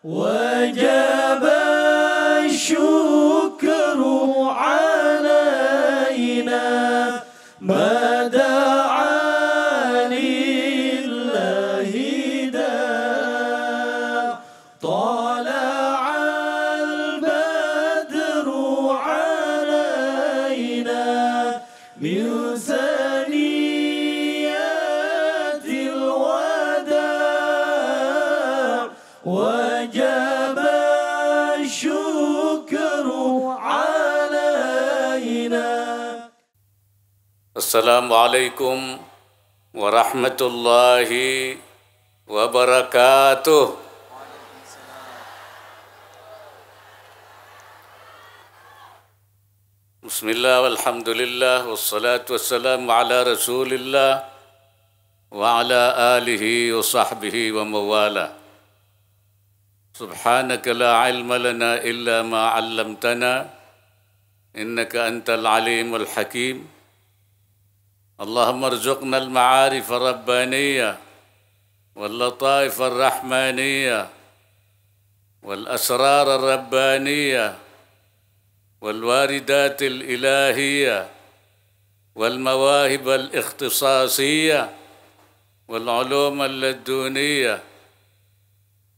وجب الشكر علينا ما دعا لله داع طلع البدر علينا من ثنيات الوداع وجب الشكر علينا. Assalamualaikum warahmatullahi wabarakatuh. Bismillah walhamdulillah wassalatu wassalamu ala rasulillah wa ala alihi wa sahbihi wa mawala. Subhanaka la ilma lana illa ma 'allamtana innaka antal alimul hakim. اللهم ارزقنا المعارف الربانية واللطائف الرحمانية والأسرار الربانية والواردات الإلهية والمواهب الاختصاصية والعلوم اللدنية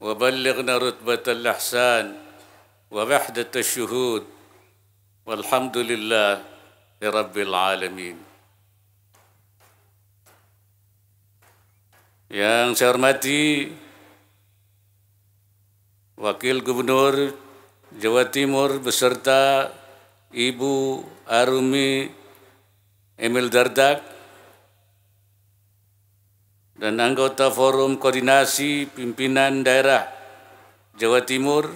وبلغنا رتبة الإحسان ووحدة الشهود والحمد لله لرب العالمين. Yang saya hormati Wakil Gubernur Jawa Timur beserta Ibu Arumi Emil Dardak dan anggota Forum Koordinasi Pimpinan Daerah Jawa Timur,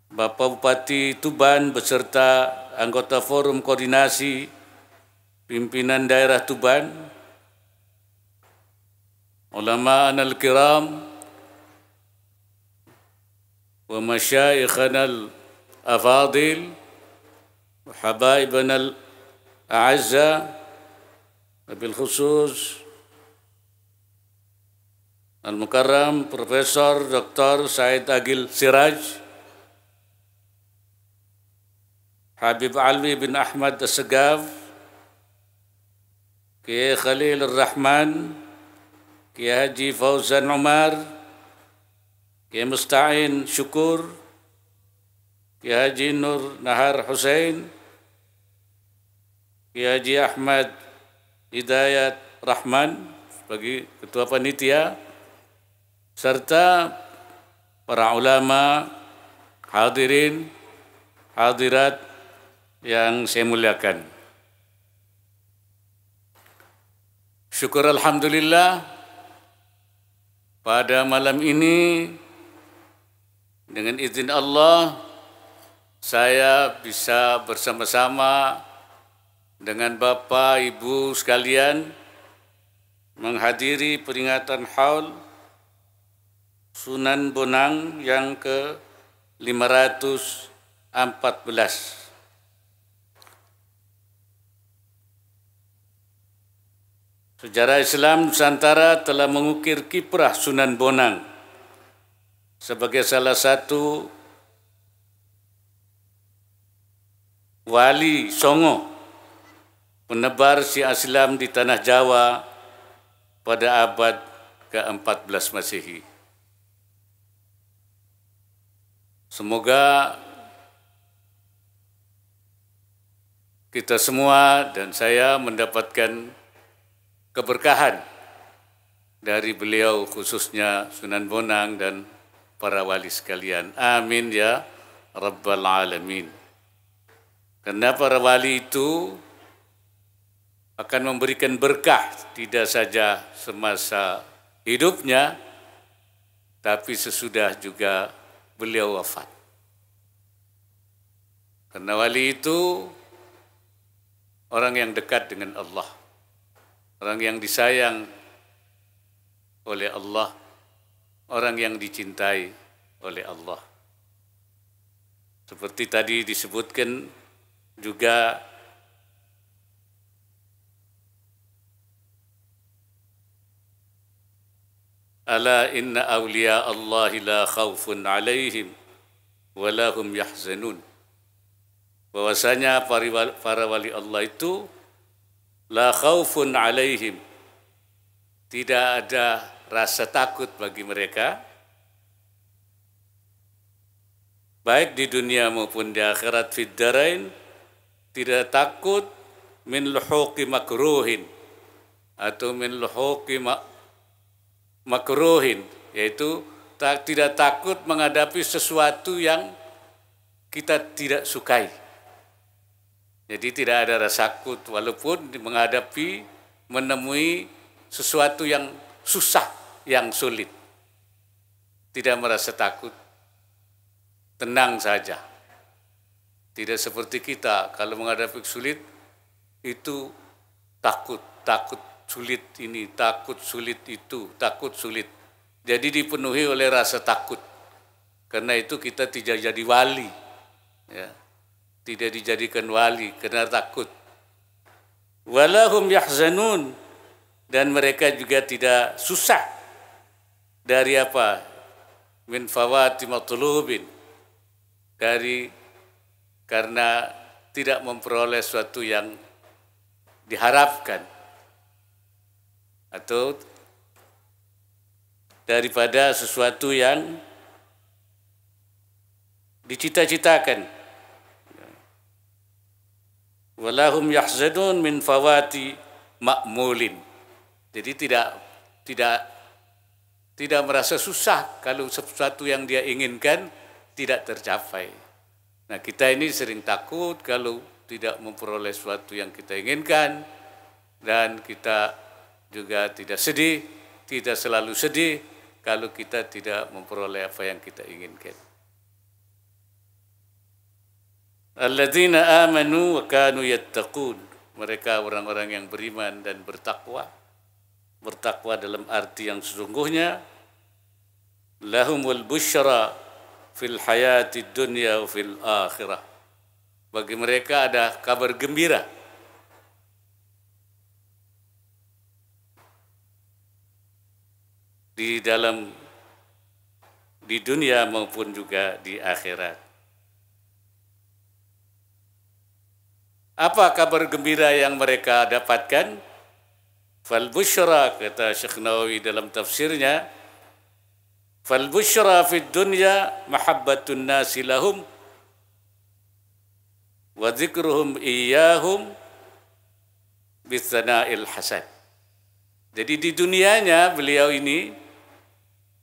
Bapak Bupati Tuban beserta anggota Forum Koordinasi Pimpinan Daerah Tuban, ulama'ana al-kiram, wa masyayikhana al-afadil, wa habaibana al-a'azza, wabil khusus Al-Mukarram Profesor Dr. Said Agil Siraj, Habib Alwi bin Ahmad As-Segaf, Kiai Khalil Ar-Rahman, Kiai Haji Fauzan Umar, Kiai Musta'in Syukur, Kiai Haji Nur Nahar Hussein, Kiai Haji Ahmad Hidayat Rahman sebagai Ketua Panitia, serta para ulama, hadirin, hadirat yang saya muliakan. Syukur alhamdulillah pada malam ini dengan izin Allah saya bisa bersama-sama dengan Bapak Ibu sekalian menghadiri peringatan Haul Sunan Bonang yang ke-514. Sejarah Islam Nusantara telah mengukir kiprah Sunan Bonang sebagai salah satu wali Songo penebar Syiah Islam di tanah Jawa pada abad ke-14 Masehi. Semoga kita semua dan saya mendapatkan keberkahan dari beliau, khususnya Sunan Bonang dan para wali sekalian. Amin ya Rabbal Alamin. Karena para wali itu akan memberikan berkah tidak saja semasa hidupnya, tapi sesudah juga beliau wafat. Karena wali itu orang yang dekat dengan Allah, orang yang disayang oleh Allah, orang yang dicintai oleh Allah. Seperti tadi disebutkan juga Ala inna awliya Allahi la khawfun alaihim wa lahum yahzanun. Bahwasanya para wali Allah itu la khawfun alaihim, tidak ada rasa takut bagi mereka, baik di dunia maupun di akhirat, fid darain, tidak takut min luhuqi makruhin atau min luhuqi makruhin, yaitu tidak takut menghadapi sesuatu yang kita tidak sukai. Jadi tidak ada rasa takut walaupun menghadapi, menemui sesuatu yang susah, yang sulit. Tidak merasa takut, tenang saja. Tidak seperti kita, kalau menghadapi sulit, itu takut sulit ini, takut sulit itu, takut sulit. Jadi dipenuhi oleh rasa takut. Karena itu kita tidak jadi wali. Ya. Tidak dijadikan wali karena takut. Walahum yahzanun, dan mereka juga tidak susah dari apa? Min fawati matlubin, dari karena tidak memperoleh sesuatu yang diharapkan atau daripada sesuatu yang dicita-citakan. Walahum yahzanun min fawati ma'mulin. Jadi tidak merasa susah kalau sesuatu yang dia inginkan tidak tercapai. Nah, kita ini sering takut kalau tidak memperoleh sesuatu yang kita inginkan, dan kita juga tidak selalu sedih kalau kita tidak memperoleh apa yang kita inginkan. Alladzina amanu wa kanu yattaqun. Mereka orang-orang yang beriman dan bertakwa. Bertakwa dalam arti yang sesungguhnya. Lahumul busyra fil hayati dunya wa fil akhirah. Bagi mereka ada kabar gembira di dunia maupun juga di akhirat. Apa kabar gembira yang mereka dapatkan? Fal busyra, kata Syekh Nawawi dalam tafsirnya, fal busyra fid dunya mahabbatun nasi lahum wa dzikruhum iyyahum bitsana'il hasan. Jadi di dunianya beliau ini,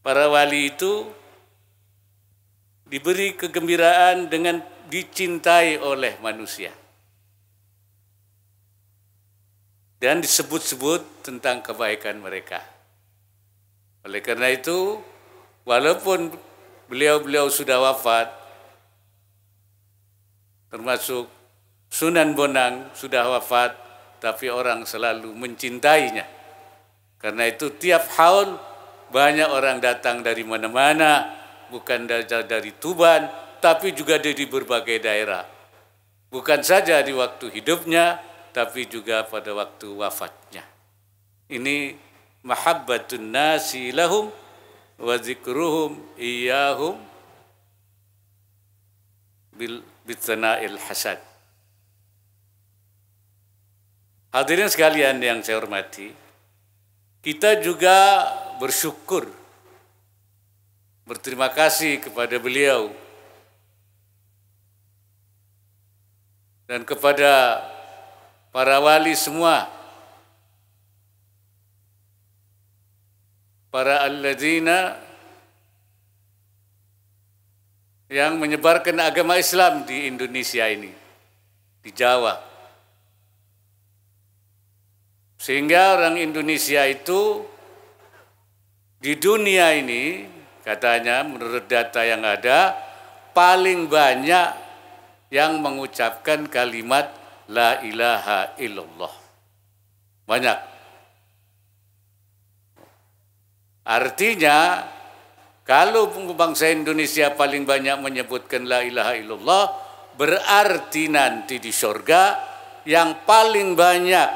para wali itu diberi kegembiraan dengan dicintai oleh manusia. Dan disebut-sebut tentang kebaikan mereka. Oleh karena itu, walaupun beliau sudah wafat, termasuk Sunan Bonang sudah wafat, tapi orang selalu mencintainya. Karena itu tiap haul banyak orang datang dari mana-mana, bukan dari Tuban, tapi juga dari berbagai daerah. Bukan saja di waktu hidupnya, tapi juga pada waktu wafatnya. Ini mahabbatun nasi lahum wa dzikruhum iyyahum bitsana'il hasan. Hadirin sekalian yang saya hormati, kita juga bersyukur, berterima kasih kepada beliau dan kepada para wali semua, para alladzina yang menyebarkan agama Islam di Indonesia ini, di Jawa. Sehingga orang Indonesia itu di dunia ini, katanya menurut data yang ada, paling banyak yang mengucapkan kalimat La ilaha illallah. Banyak. Artinya, kalau bangsa Indonesia paling banyak menyebutkan La ilaha illallah, berarti nanti di surga yang paling banyak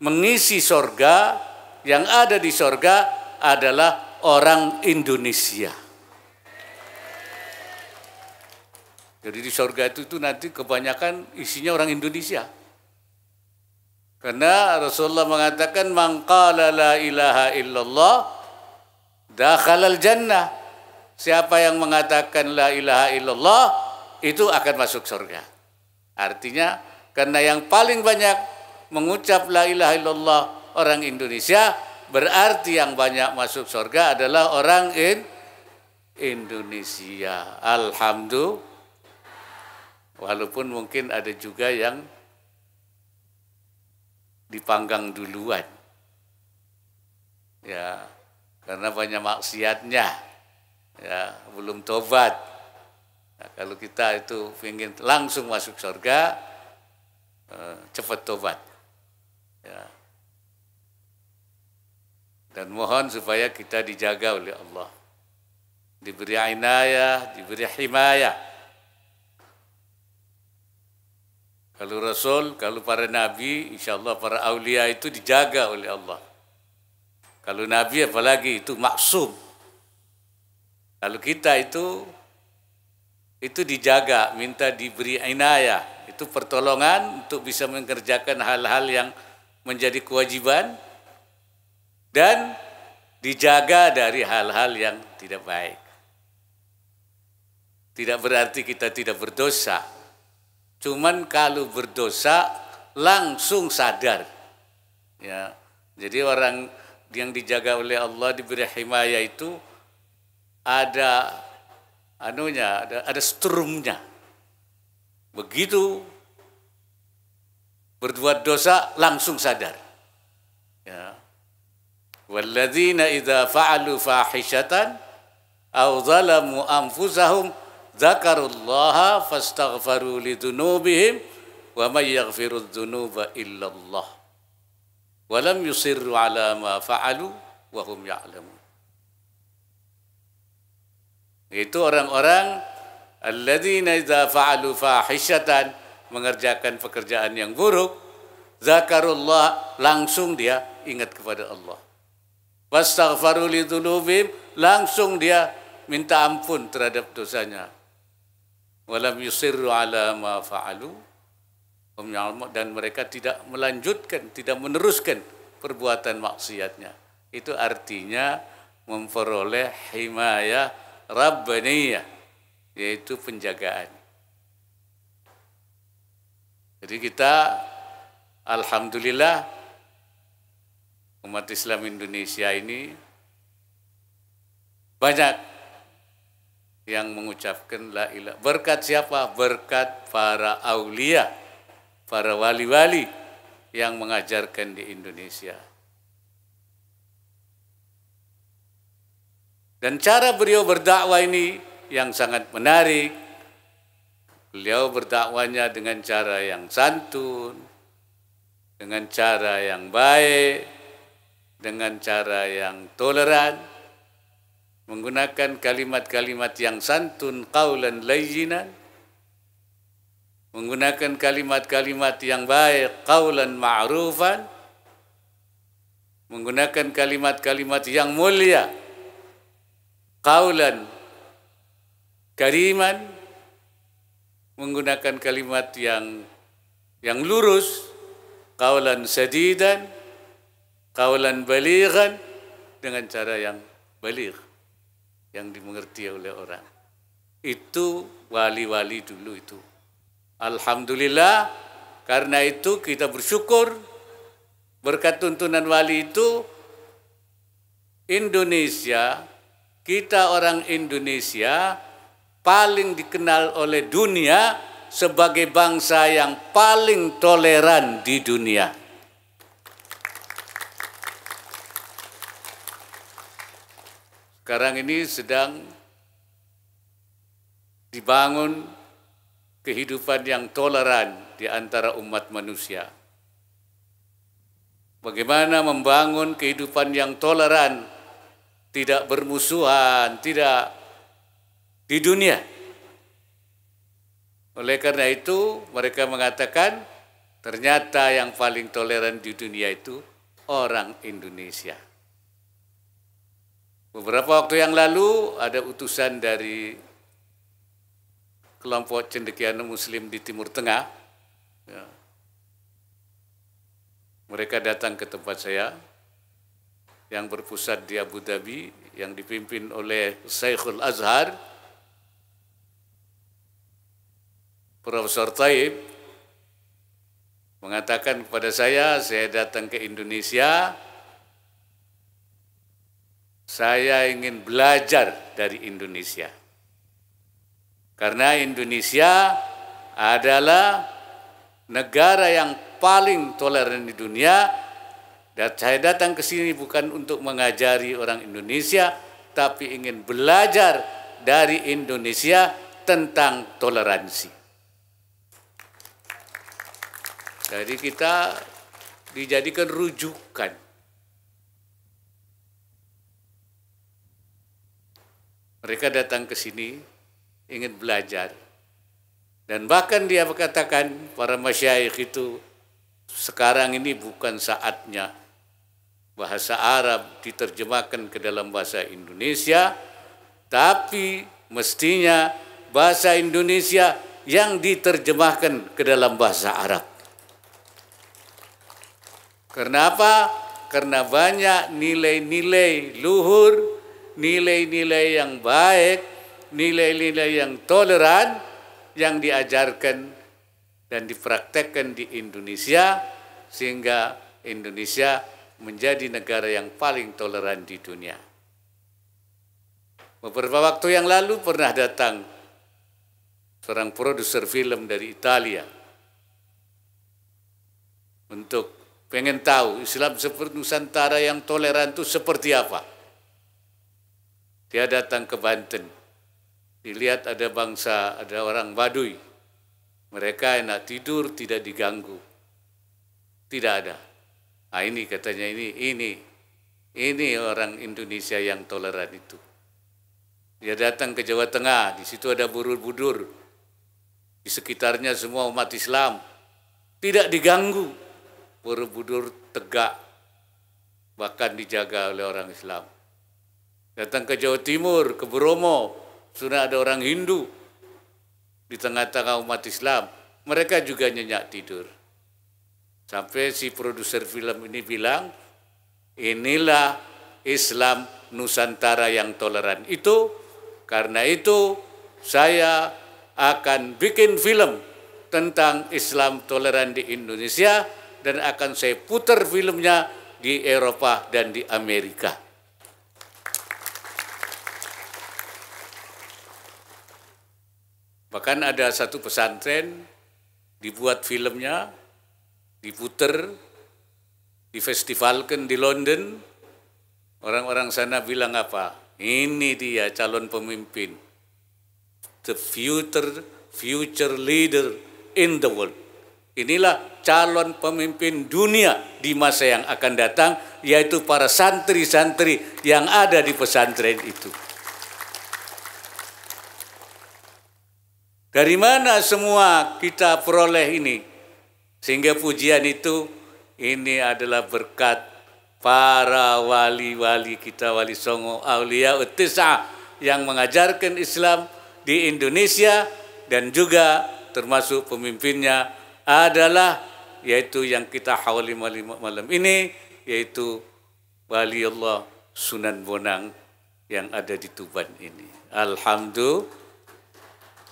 mengisi surga, yang ada di surga adalah orang Indonesia. Jadi di surga itu nanti kebanyakan isinya orang Indonesia. Karena Rasulullah mengatakan man qala la ilaha illallah dakhalal jannah. Siapa yang mengatakan la ilaha illallah itu akan masuk surga. Artinya karena yang paling banyak mengucap la ilaha illallah orang Indonesia, berarti yang banyak masuk surga adalah orang Indonesia. Alhamdulillah. Walaupun mungkin ada juga yang dipanggang duluan. Ya, karena banyak maksiatnya. Ya, belum tobat. Nah, kalau kita itu ingin langsung masuk surga, cepat tobat. Ya. Dan mohon supaya kita dijaga oleh Allah. Diberi inayah, diberi himayah. Kalau Rasul, kalau para Nabi, insya Allah para aulia itu dijaga oleh Allah. Kalau Nabi apalagi itu maksum. Kalau kita itu dijaga, minta diberi inayah. Itu pertolongan untuk bisa mengerjakan hal-hal yang menjadi kewajiban. Dan dijaga dari hal-hal yang tidak baik. Tidak berarti kita tidak berdosa. Cuman kalau berdosa langsung sadar. Ya. Jadi orang yang dijaga oleh Allah diberi himayah itu ada ada strumnya. Begitu berbuat dosa langsung sadar. Ya. Walladzina idza fa'alu fahishatan aw zalamu anfusahum dzakarullaha fastaghfaru lidzunubihim wa may yaghfirudz dzunuba illallah wa lam yusirru ala ma fa'alu wa hum ya'lamun. Itu orang-orang alladzina idza fa'alu fahishatan, mengerjakan pekerjaan yang buruk, zakarullah, langsung dia ingat kepada Allah. Fastaghfaru lidzunubihim, langsung dia minta ampun terhadap dosanya. Walam yusirru ala ma fa'alu, dan mereka tidak melanjutkan, tidak meneruskan perbuatan maksiatnya. Itu artinya memperoleh himayah rabbaniyah, yaitu penjagaan. Jadi kita alhamdulillah umat Islam Indonesia ini banyak yang mengucapkan la ilaha. Berkat siapa? Berkat para aulia, para wali-wali yang mengajarkan di Indonesia. Dan cara beliau berdakwah ini yang sangat menarik. Beliau berdakwahnya dengan cara yang santun, dengan cara yang baik, dengan cara yang toleran, menggunakan kalimat-kalimat yang santun, qaulan layyinan, menggunakan kalimat-kalimat yang baik, qaulan ma'rufan, menggunakan kalimat-kalimat yang mulia, qaulan kariman, menggunakan kalimat yang lurus, qaulan sadidan, qaulan balighan, dengan cara yang baligh, yang dimengerti oleh orang. Itu wali-wali dulu itu. Alhamdulillah, karena itu kita bersyukur berkat tuntunan wali itu Indonesia, kita orang Indonesia paling dikenal oleh dunia sebagai bangsa yang paling toleran di dunia. Sekarang ini sedang dibangun kehidupan yang toleran di antara umat manusia. Bagaimana membangun kehidupan yang toleran, tidak bermusuhan, tidak di dunia. Oleh karena itu mereka mengatakan ternyata yang paling toleran di dunia itu orang Indonesia. Beberapa waktu yang lalu ada utusan dari kelompok cendekiawan Muslim di Timur Tengah. Ya. Mereka datang ke tempat saya yang berpusat di Abu Dhabi, yang dipimpin oleh Syekhul Azhar, Profesor Taib, mengatakan kepada saya datang ke Indonesia, saya ingin belajar dari Indonesia. Karena Indonesia adalah negara yang paling toleran di dunia, dan saya datang ke sini bukan untuk mengajari orang Indonesia, tapi ingin belajar dari Indonesia tentang toleransi. Jadi kita dijadikan rujukan. Mereka datang ke sini ingin belajar. Dan bahkan dia berkatakan, para masyayikh itu, sekarang ini bukan saatnya bahasa Arab diterjemahkan ke dalam bahasa Indonesia, tapi mestinya bahasa Indonesia yang diterjemahkan ke dalam bahasa Arab. Karena apa? Karena banyak nilai-nilai luhur, nilai-nilai yang baik, nilai-nilai yang toleran yang diajarkan dan dipraktekkan di Indonesia, sehingga Indonesia menjadi negara yang paling toleran di dunia. Beberapa waktu yang lalu pernah datang seorang produser film dari Italia untuk pengen tahu Islam seperti Nusantara yang toleran itu seperti apa. Dia datang ke Banten, dilihat ada bangsa, ada orang Baduy. Mereka enak tidur, tidak diganggu. Tidak ada. Nah, ini katanya ini orang Indonesia yang toleran itu. Dia datang ke Jawa Tengah, di situ ada Borobudur. Di sekitarnya semua umat Islam. Tidak diganggu. Borobudur tegak, bahkan dijaga oleh orang Islam. Datang ke Jawa Timur, ke Bromo, sudah ada orang Hindu di tengah-tengah umat Islam. Mereka juga nyenyak tidur. Sampai si produser film ini bilang, inilah Islam Nusantara yang toleran. Karena itu saya akan bikin film tentang Islam toleran di Indonesia, dan akan saya putar filmnya di Eropa dan di Amerika. Bahkan ada satu pesantren, dibuat filmnya, diputer, difestivalkan di London. Orang-orang sana bilang apa? Ini dia calon pemimpin, the future leader in the world. Inilah calon pemimpin dunia di masa yang akan datang, yaitu para santri-santri yang ada di pesantren itu. Dari mana semua kita peroleh ini? Sehingga pujian itu, ini adalah berkat para wali-wali kita, wali songo, aulia uttis'ah, yang mengajarkan Islam di Indonesia, dan juga termasuk pemimpinnya adalah, yaitu yang kita hawali malam ini, yaitu Wali Allah Sunan Bonang yang ada di Tuban ini. Alhamdulillah.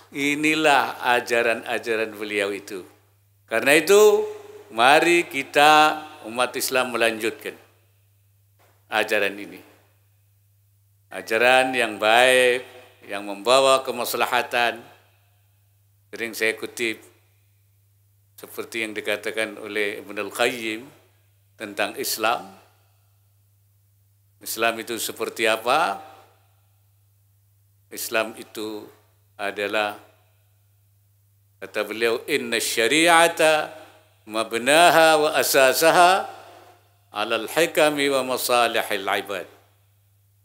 Inilah ajaran-ajaran beliau itu. Karena itu, mari kita umat Islam melanjutkan ajaran ini. Ajaran yang baik, yang membawa kemaslahatan. Sering saya kutip, seperti yang dikatakan oleh Ibnul Qayyim tentang Islam. Islam itu seperti apa? Islam itu adalah, kata beliau, inna syari'ata mabnaha wa asasaha alal hikami wa masalihil ibad.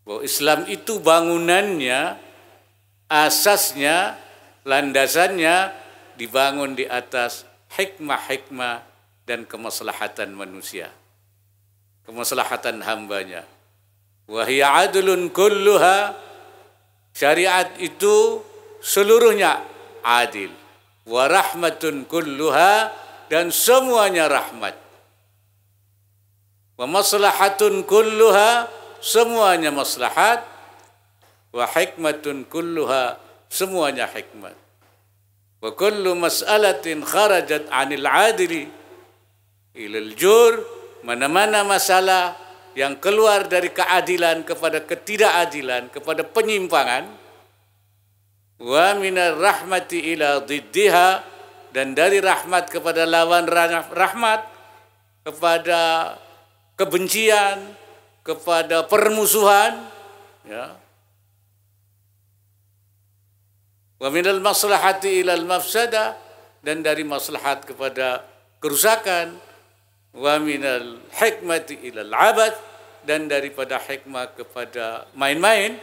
Bahwa Islam itu bangunannya, asasnya, landasannya dibangun di atas hikmah-hikmah dan kemaslahatan manusia, kemaslahatan hambanya. Wa hiya adlun kulluha, syariat itu seluruhnya adil. Wa rahmatun kulluha, dan semuanya rahmat. Wa maslahatun kulluha, semuanya maslahat. Wa hikmatun kulluha, semuanya hikmat. Wa kullu mas'alatin kharajat 'anil 'adli ilal jur, mana-mana masalah yang keluar dari keadilan kepada ketidakadilan, kepada penyimpangan. Wa minar rahmati ila diddiha, dan dari rahmat kepada lawan rahmat, kepada kebencian, kepada permusuhan, ya. Wa minal maslahati ilal mafsada, dan dari maslahat kepada kerusakan. Wa minal hikmati ilal abad, dan daripada hikmah kepada main-main.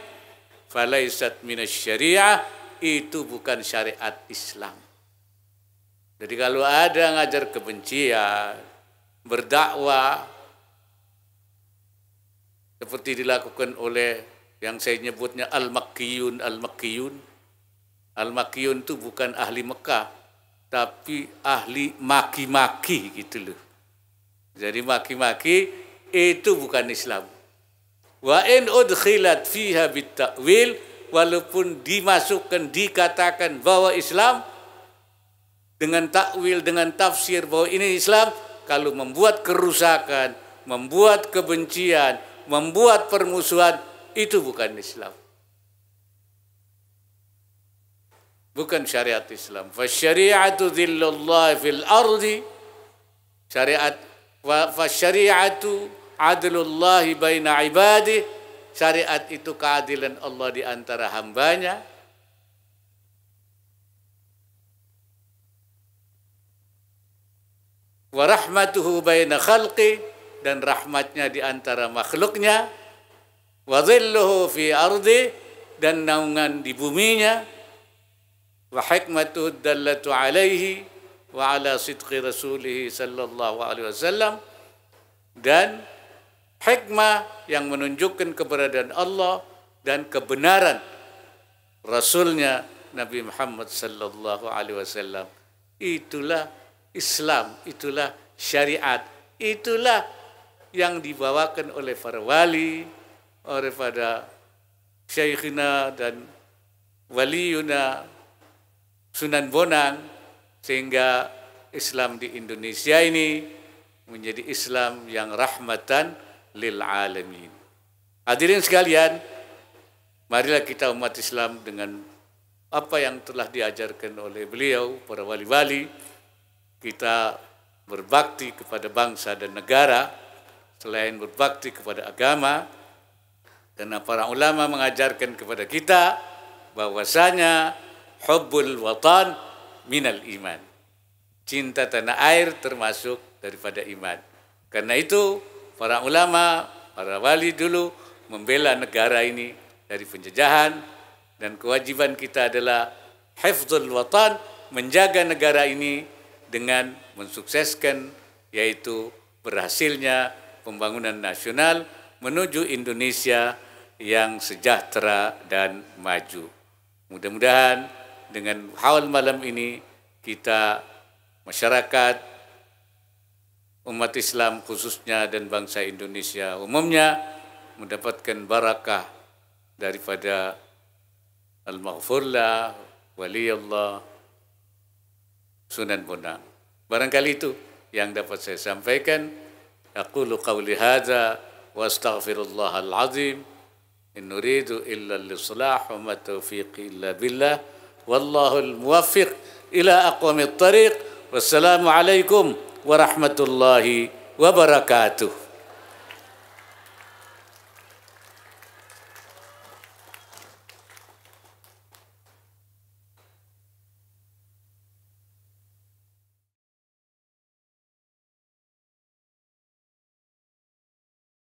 Falaisat minas syariah, itu bukan syariat Islam. Jadi kalau ada ngajar kebencian, berdakwah seperti dilakukan oleh yang saya nyebutnya al-makkiyun. Al-makkiyun itu bukan ahli Mekah, tapi ahli maki-maki gitu loh. Jadi maki-maki itu bukan Islam. Wa in udkhilat fiha bit-ta'wil, walaupun dimasukkan, dikatakan bahwa Islam dengan takwil, dengan tafsir bahwa ini Islam, kalau membuat kerusakan, membuat kebencian, membuat permusuhan, itu bukan Islam. Bukan syariat Islam. Fasyari'atu dhillullah fil ardi, syariat fasyari'atu adlullahi baina ibadih, syariat itu keadilan Allah di antara hambanya. Wa rahmatuhu baina khalqi, dan rahmatnya di antara makhluknya. Wa dhilluhu fi ardi, dan naungan di buminya. Wa hikmatuhu dallatu alaihi wa ala sidqi rasulih sallallahu alaihi wasallam, dan hikmah yang menunjukkan keberadaan Allah dan kebenaran Rasulnya Nabi Muhammad sallallahu alaihi wasallam. Itulah Islam, itulah syariat, itulah yang dibawakan oleh para wali, oleh pada syekhina dan waliyuna Sunan Bonang, sehingga Islam di Indonesia ini menjadi Islam yang rahmatan lil alamin. Hadirin sekalian, marilah kita umat Islam dengan apa yang telah diajarkan oleh beliau, para wali-wali, kita berbakti kepada bangsa dan negara, selain berbakti kepada agama, karena para ulama mengajarkan kepada kita bahwasanya hubbul watan minal iman, cinta tanah air termasuk daripada iman. Karena itu para ulama, para wali dulu membela negara ini dari penjajahan, dan kewajiban kita adalah hifdzul watan, menjaga negara ini dengan mensukseskan, yaitu berhasilnya pembangunan nasional menuju Indonesia yang sejahtera dan maju. Mudah-mudahan dengan haul malam ini kita, masyarakat, umat Islam khususnya dan bangsa Indonesia umumnya, mendapatkan barakah daripada al-maghfurlah waliyullah Sunan Bonang. Barangkali itu yang dapat saya sampaikan. Aqulu qawli hadza wa astaghfirullahal azim. In nuridu illa al-islah wa ma taufiqi illa billah. Wallahul muwaffiq ila aqwamit thariq. Wassalamu alaikum warahmatullahi wabarakatuh.